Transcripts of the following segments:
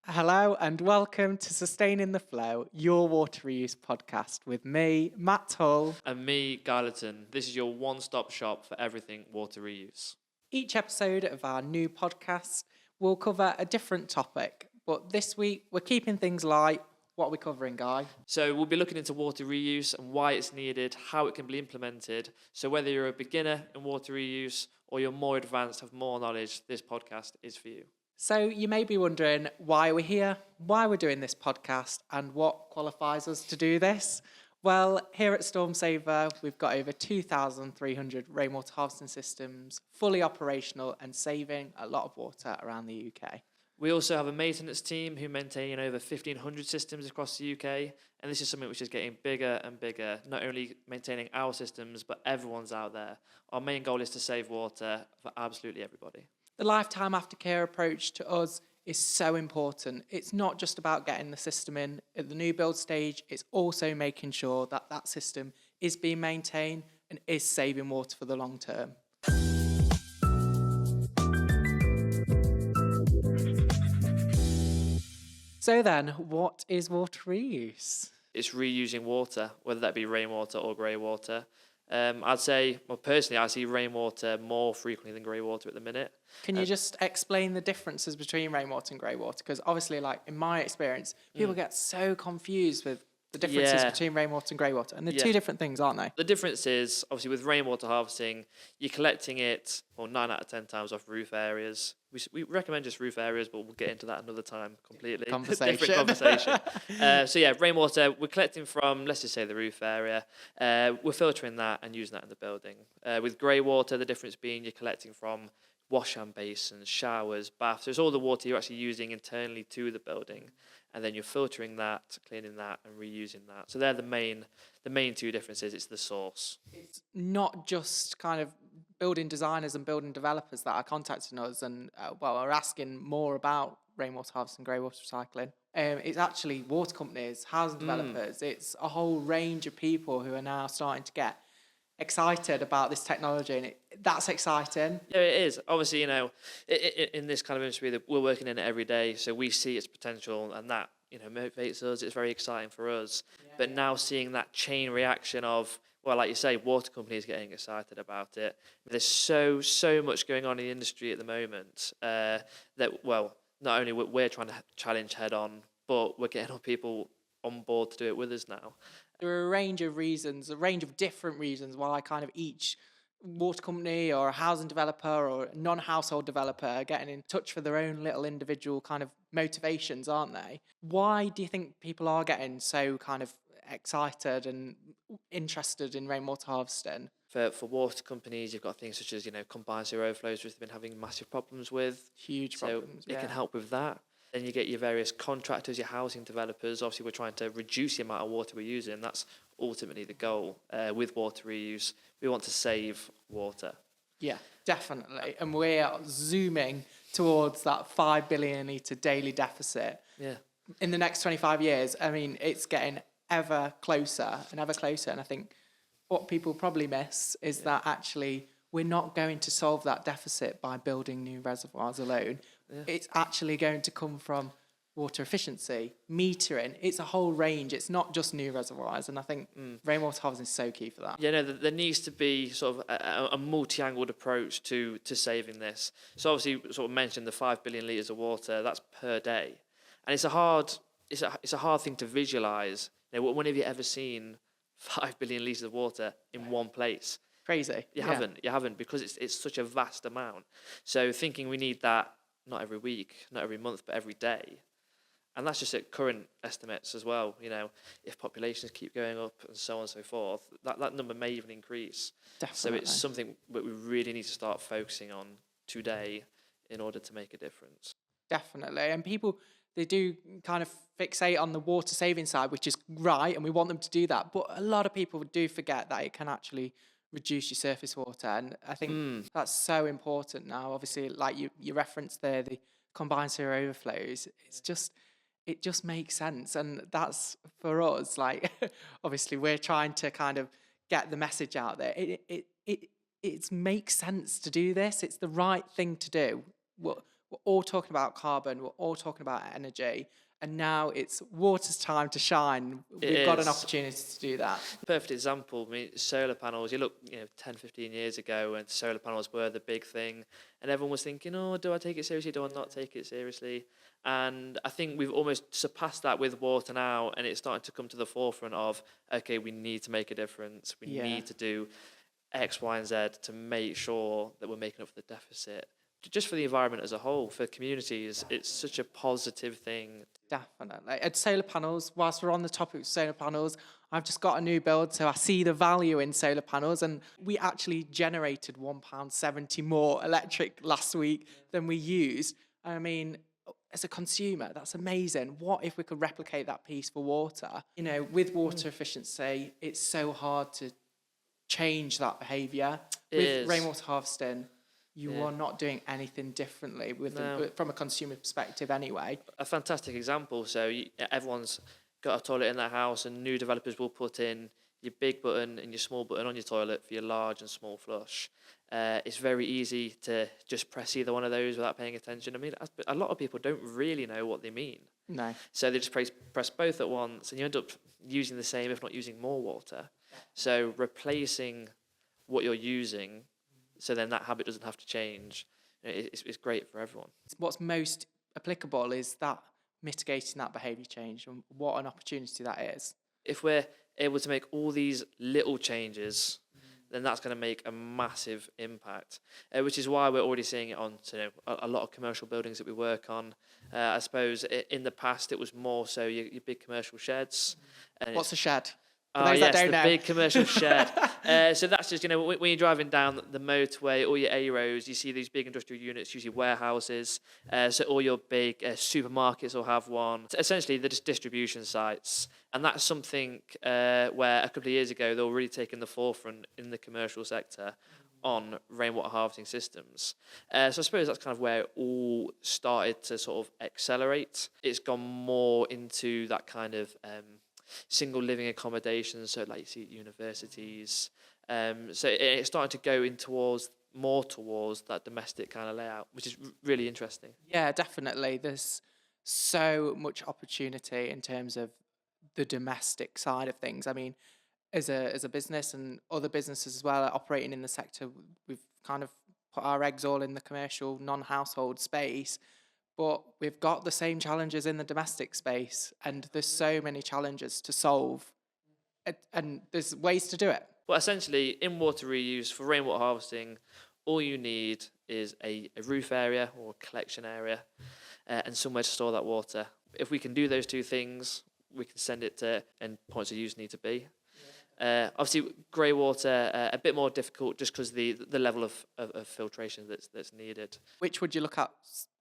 Hello and welcome to Sustaining the Flow, your water reuse podcast with me, Matt Hull. And me, Guy Ellerton. This is your one-stop shop for everything water reuse. Each episode of our new podcast will cover a different topic, but this week we're keeping things light. What are we covering, Guy? So we'll be looking into water reuse and why it's needed, how it can be implemented. So whether you're a beginner in water reuse or you're more advanced, have more knowledge, this podcast is for you. So you may be wondering why we're here, why we're doing this podcast, and what qualifies us to do this. Well, here at Storm Saver, we've got over 2,300 rainwater harvesting systems, fully operational and saving a lot of water around the UK. We also have a maintenance team who maintain over 1,500 systems across the UK, and this is something which is getting bigger and bigger, not only maintaining our systems, but everyone's out there. Our main goal is to save water for absolutely everybody. The lifetime aftercare approach to us is so important. It's not just about getting the system in at the new build stage, it's also making sure that that system is being maintained and is saving water for the long term. So then, what is water reuse? It's reusing water, whether that be rainwater or greywater. I'd say, well, personally, I see rainwater more frequently than greywater at the minute. Can you just explain the differences between rainwater and greywater? Because obviously, like in my experience, people get so confused with the differences between rainwater and greywater. And they're two different things, aren't they? The difference is, obviously, with rainwater harvesting, you're collecting it, well, 9 out of 10 times off roof areas. We recommend just roof areas, but we'll get into that another time completely. Different conversation. Rainwater, we're collecting from, let's just say, the roof area. We're filtering that and using that in the building. With greywater, the difference being you're collecting from wash and basins, showers, baths. So it's all the water you're actually using internally to the building. And then you're filtering that, cleaning that, and reusing that. So they're the main two differences. It's the source. It's not just kind of building designers and building developers that are contacting us and, are asking more about rainwater harvesting, greywater recycling. It's actually water companies, housing developers. It's a whole range of people who are now starting to get excited about this technology, and that's exciting. Yeah, it is. Obviously, in this kind of industry, that we're working in it every day, so we see its potential, and that motivates us. It's very exciting for us. Yeah. But now seeing that chain reaction of, well, like you say, water companies getting excited about it. There's so much going on in the industry at the moment that, well, not only we're trying to challenge head on, but we're getting people on board to do it with us now. There are a range of different reasons why kind of each water company or a housing developer or a non-household developer are getting in touch for their own little individual kind of motivations, aren't they? Why do you think people are getting so kind of excited and interested in rainwater harvesting? For water companies, you've got things such as, combined sewer overflows, which they've been having massive problems with. Huge problems, it can help with that. Then you get your various contractors, your housing developers. Obviously, we're trying to reduce the amount of water we're using. That's ultimately the goal with water reuse. We want to save water. Yeah, definitely. And we're zooming towards that 5 billion litre daily deficit. Yeah. In the next 25 years, I mean, it's getting ever closer and ever closer. And I think what people probably miss is that actually we're not going to solve that deficit by building new reservoirs alone. Yeah. It's actually going to come from water efficiency, metering. It's a whole range. It's not just new reservoirs. And I think rainwater harvesting is so key for that. Yeah, no, there needs to be sort of a multi-angled approach to saving this. So obviously, sort of mentioned the 5 billion litres of water, that's per day. And it's a hard thing to visualise. When have you ever seen 5 billion litres of water in one place? Crazy. You haven't, because it's such a vast amount. So thinking we need that not every week, not every month, but every day. And that's just at current estimates as well. If populations keep going up and so on and so forth, that number may even increase. Definitely. So it's something that we really need to start focusing on today in order to make a difference. Definitely. And people, they do kind of fixate on the water saving side, which is right, and we want them to do that. But a lot of people do forget that it can actually reduce your surface water, and I think that's so important now. Obviously, like you referenced there, the combined sewer overflows, it just makes sense, and that's for us, like, obviously we're trying to kind of get the message out there. It makes sense to do this. It's the right thing to do. we're all talking about carbon, we're all talking about energy, and now it's water's time to shine. We've got an opportunity to do that. Perfect example. I mean, solar panels, you look, 10, 15 years ago when solar panels were the big thing, and everyone was thinking, oh, do I take it seriously? Do I not take it seriously? And I think we've almost surpassed that with water now, and it's starting to come to the forefront of, okay, we need to make a difference. We need to do X, Y, and Z to make sure that we're making up for the deficit. Just for the environment as a whole, for communities, it's such a positive thing. Definitely. And solar panels, whilst we're on the topic of solar panels, I've just got a new build, so I see the value in solar panels, and we actually generated £1.70 more electric last week than we used. I mean, as a consumer, that's amazing. What if we could replicate that piece for water? With water efficiency, it's so hard to change that behaviour. With rainwater harvesting, you are not doing anything differently from a consumer perspective anyway. A fantastic example. So everyone's got a toilet in their house, and new developers will put in your big button and your small button on your toilet for your large and small flush. It's very easy to just press either one of those without paying attention. I mean, a lot of people don't really know what they mean. No. So they just press both at once, and you end up using the same, if not using more water. So replacing what you're using, so then that habit doesn't have to change, it's great for everyone. What's most applicable is that mitigating that behaviour change, and what an opportunity that is. If we're able to make all these little changes, then that's going to make a massive impact, which is why we're already seeing it on a lot of commercial buildings that we work on. I suppose in the past it was more so your big commercial sheds. And what's a shed? Oh yes, the big commercial shed. So that's just, when you're driving down the motorway or your A roads, you see these big industrial units, usually warehouses. So all your big supermarkets will have one. So essentially, they're just distribution sites. And that's something where a couple of years ago, they were really taking the forefront in the commercial sector on rainwater harvesting systems. So I suppose that's kind of where it all started to sort of accelerate. It's gone more into that kind of single living accommodations, so like you see at universities. So it's starting to go in more towards that domestic kind of layout, which is really interesting. Yeah, definitely. There's so much opportunity in terms of the domestic side of things. I mean, as a business and other businesses as well operating in the sector, we've kind of put our eggs all in the commercial non-household space. But we've got the same challenges in the domestic space, and there's so many challenges to solve, and there's ways to do it. Well, essentially, in water reuse for rainwater harvesting, all you need is a roof area or a collection area and somewhere to store that water. If we can do those two things, we can send it to, and points of use need to be. Obviously, Greywater, a bit more difficult just because the level of filtration that's needed. Which would you look at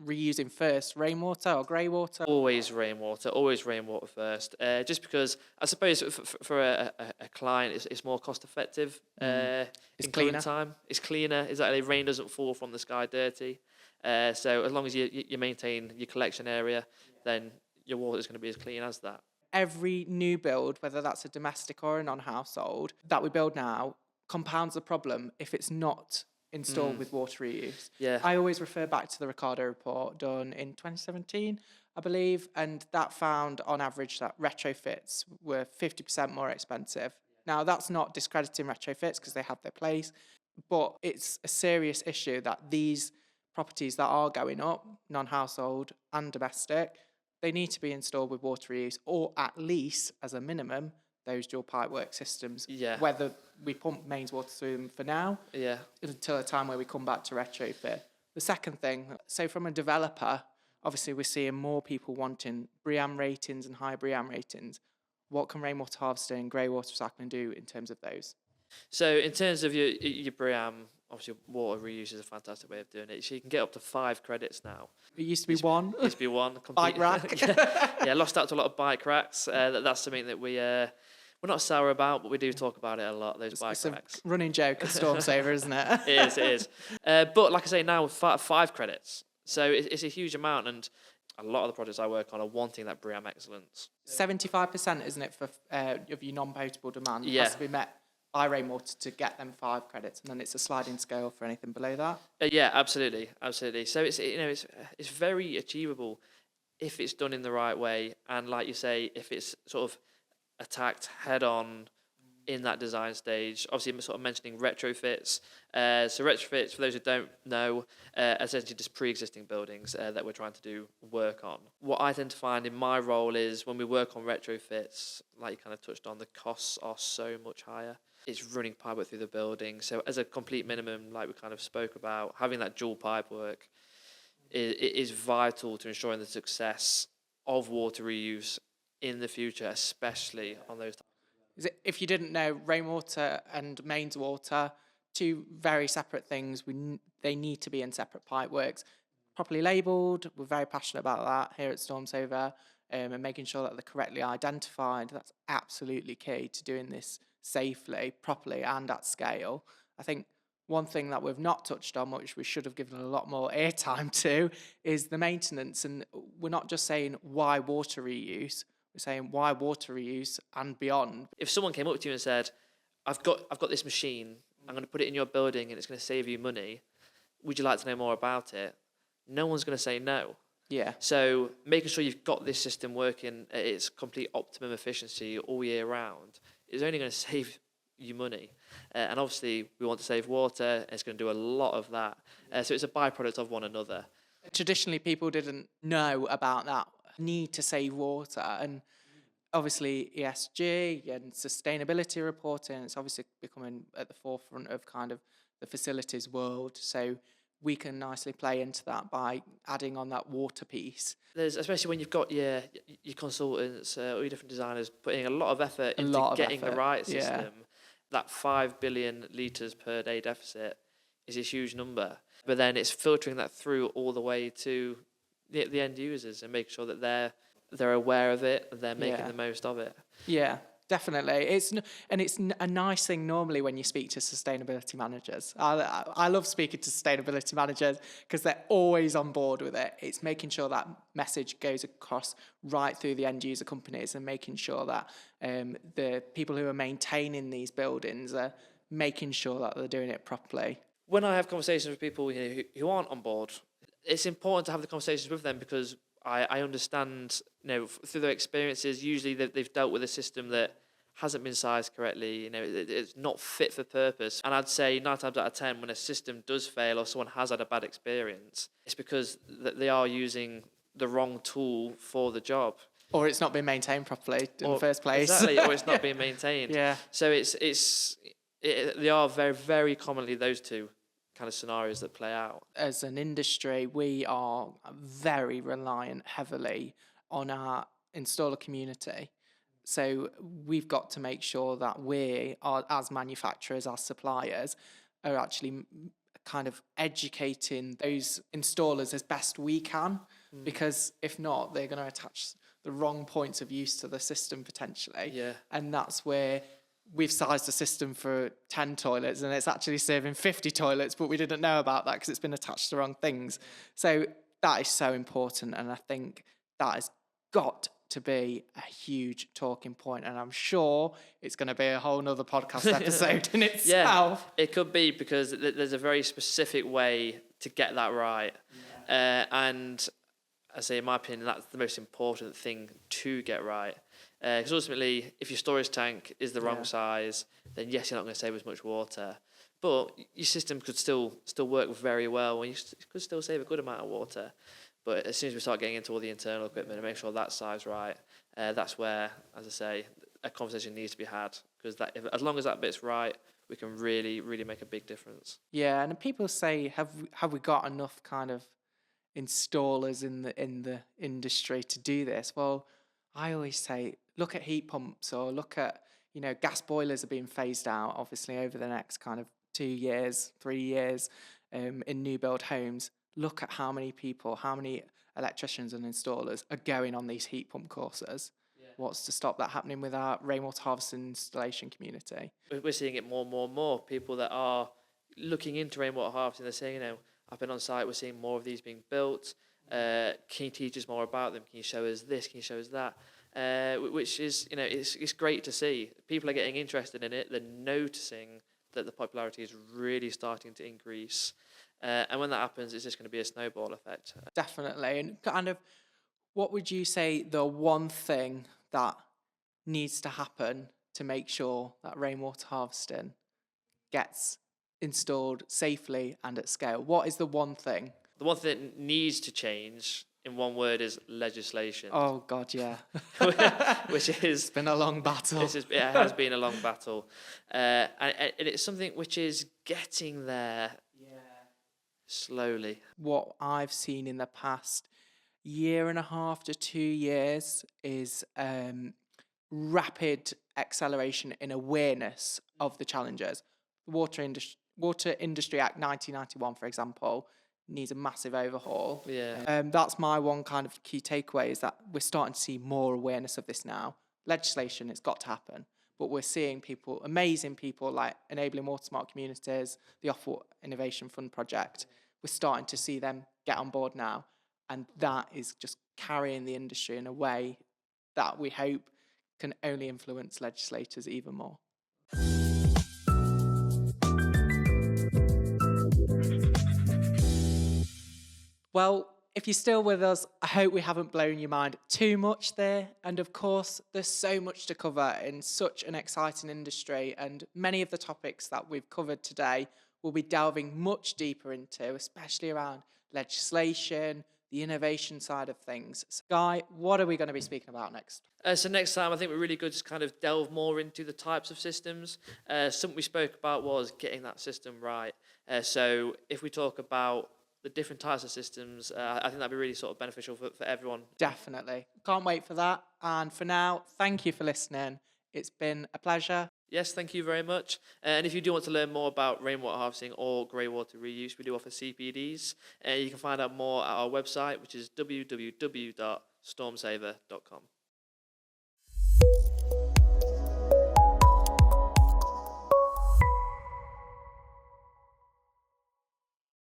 reusing first, rainwater or Greywater? Always rainwater first. Just because I suppose for a client, it's more cost effective. It's cleaner. Time. It's cleaner. Exactly. Rain doesn't fall from the sky dirty. So as long as you maintain your collection area, then your water is going to be as clean as that. Every new build, whether that's a domestic or a non-household, that we build now compounds the problem if it's not installed with water reuse. Yeah. I always refer back to the Ricardo report done in 2017, I believe, and that found on average that retrofits were 50% more expensive. Now, that's not discrediting retrofits because they have their place, but it's a serious issue that these properties that are going up, non-household and domestic, they need to be installed with water reuse, or at least, as a minimum, those dual pipework systems. Yeah. Whether we pump mains water through them for now, yeah, until a time where we come back to retrofit. The second thing, so from a developer, obviously we're seeing more people wanting BREEAM ratings and high BREEAM ratings. What can rainwater harvesting and greywater recycling do in terms of those? So in terms of your BREEAM, obviously water reuse is a fantastic way of doing it. So you can get up to 5 credits now. It used to be one. It used to be one. Bike rack. Yeah, lost out to a lot of bike racks. That's something that we're not sour about, but we do talk about it a lot, those bike racks. A running joke at Storm Saver, isn't it? It is. But like I say, now 5 credits. So it's a huge amount, and a lot of the projects I work on are wanting that BREEAM excellence. 75%, isn't it, for of your non-potable demand Yeah. has to be met buy rainwater to get them 5 credits, and then it's a sliding scale for anything below that. Yeah, absolutely. So it's very achievable if it's done in the right way, and like you say, if it's sort of attacked head on in that design stage. Obviously, I'm sort of mentioning retrofits. So retrofits, for those who don't know, essentially just pre-existing buildings that we're trying to do work on. What I tend to find in my role is when we work on retrofits, like you kind of touched on, the costs are so much higher. It's running pipework through the building. So as a complete minimum, like we kind of spoke about, having that dual pipework is vital to ensuring the success of water reuse in the future, especially on those. If you didn't know, rainwater and mains water, 2 very separate things. They need to be in separate pipeworks, properly labelled. We're very passionate about that here at Stormsaver, and making sure that they're correctly identified. That's absolutely key to doing this safely, properly, and at scale. I think one thing that we've not touched on, which we should have given a lot more airtime to, is the maintenance. And we're not just saying why water reuse. We're saying why water reuse and beyond. If someone came up to you and said, I've got this machine, I'm going to put it in your building and it's going to save you money, would you like to know more about it? No one's going to say no. Yeah. So making sure you've got this system working at its complete optimum efficiency all year round is only going to save you money. And obviously we want to save water, and it's going to do a lot of that. So it's a byproduct of one another. Traditionally, people didn't know about that need to save water, and obviously ESG and sustainability reporting, it's obviously becoming at the forefront of kind of the facilities world. So we can nicely play into that by adding on that water piece. There's, especially when you've got your consultants or your different designers putting a lot of effort into getting the right system. Yeah. That 5 billion litres per day deficit is a huge number. But then it's filtering that through all the way to the end users and making sure that they're aware of it and they're making the most of it. Yeah, definitely. It's a nice thing normally when you speak to sustainability managers. I love speaking to sustainability managers because they're always on board with it. It's making sure that message goes across right through the end user companies and making sure that the people who are maintaining these buildings are making sure that they're doing it properly. When I have conversations with people who aren't on board, it's important to have the conversations with them because I understand, through their experiences, usually they've dealt with a system that hasn't been sized correctly. It's not fit for purpose. And I'd say 9 times out of 10, when a system does fail or someone has had a bad experience, it's because they are using the wrong tool for the job. Or it's not been maintained properly in the first place. Exactly, or it's not being maintained. Yeah. So they are very, very commonly those two kind of scenarios that play out. As an industry, we are very reliant heavily on our installer community. So we've got to make sure that we are, as manufacturers, as suppliers, are actually kind of educating those installers as best we can, because if not, they're going to attach the wrong points of use to the system potentially. Yeah. And that's where we've sized the system for 10 toilets and it's actually serving 50 toilets, but we didn't know about that because it's been attached to the wrong things. So that is so important, and I think that has got to be a huge talking point, and I'm sure it's going to be a whole nother podcast episode in itself. Yeah, it could be, because there's a very specific way to get that right. And I say, in my opinion, that's the most important thing to get right. Because ultimately, if your storage tank is the wrong size, then yes, you're not going to save as much water. But your system could still work very well, and you could still save a good amount of water. But as soon as we start getting into all the internal equipment and make sure that's sized right, that's where, as I say, a conversation needs to be had. Because as long as that bit's right, we can really, really make a big difference. Yeah, and people say, have we got enough kind of installers in the industry to do this? Well, I always say, look at heat pumps, or look at, gas boilers are being phased out, obviously, over the next kind of 2 years, 3 years in new build homes. Look at how many people, how many electricians and installers are going on these heat pump courses. Yeah. What's to stop that happening with our rainwater harvesting installation community? We're seeing it more and more and more. People that are looking into rainwater harvesting, they're saying, I've been on site, we're seeing more of these being built. Can you teach us more about them? Can you show us this? Can you show us that? which is, it's great to see. People are getting interested in it. They're noticing that the popularity is really starting to increase. And when that happens, it's just going to be a snowball effect. Definitely. And kind of, what would you say the one thing that needs to happen to make sure that rainwater harvesting gets installed safely and at scale? What is the one thing? The one thing that needs to change, in one word, is legislation. Oh, God, yeah. Which is... It's been a long battle. It has been a long battle. And it's something which is getting there slowly. What I've seen in the past year and a half to 2 years is rapid acceleration in awareness of the challenges. The Water Industry Act 1991, for example, needs a massive overhaul. Yeah. That's my one kind of key takeaway, is that we're starting to see more awareness of this now. Legislation, it's got to happen. But we're seeing people, amazing people like Enabling Water Smart Communities, the Off-Water Innovation Fund project. We're starting to see them get on board now. And that is just carrying the industry in a way that we hope can only influence legislators even more. Well, if you're still with us, I hope we haven't blown your mind too much there. And of course, there's so much to cover in such an exciting industry. And many of the topics that we've covered today we'll be delving much deeper into, especially around legislation, the innovation side of things. So, Guy, what are we going to be speaking about next? So next time, I think we're really good to kind of delve more into the types of systems. Something we spoke about was getting that system right. So if we talk about the different types of systems, I think that'd be really sort of beneficial for everyone. Definitely. Can't wait for that. And for now, thank you for listening. It's been a pleasure. Yes, thank you very much. And if you do want to learn more about rainwater harvesting or greywater reuse, we do offer CPDs. You can find out more at our website, which is www.stormsaver.com.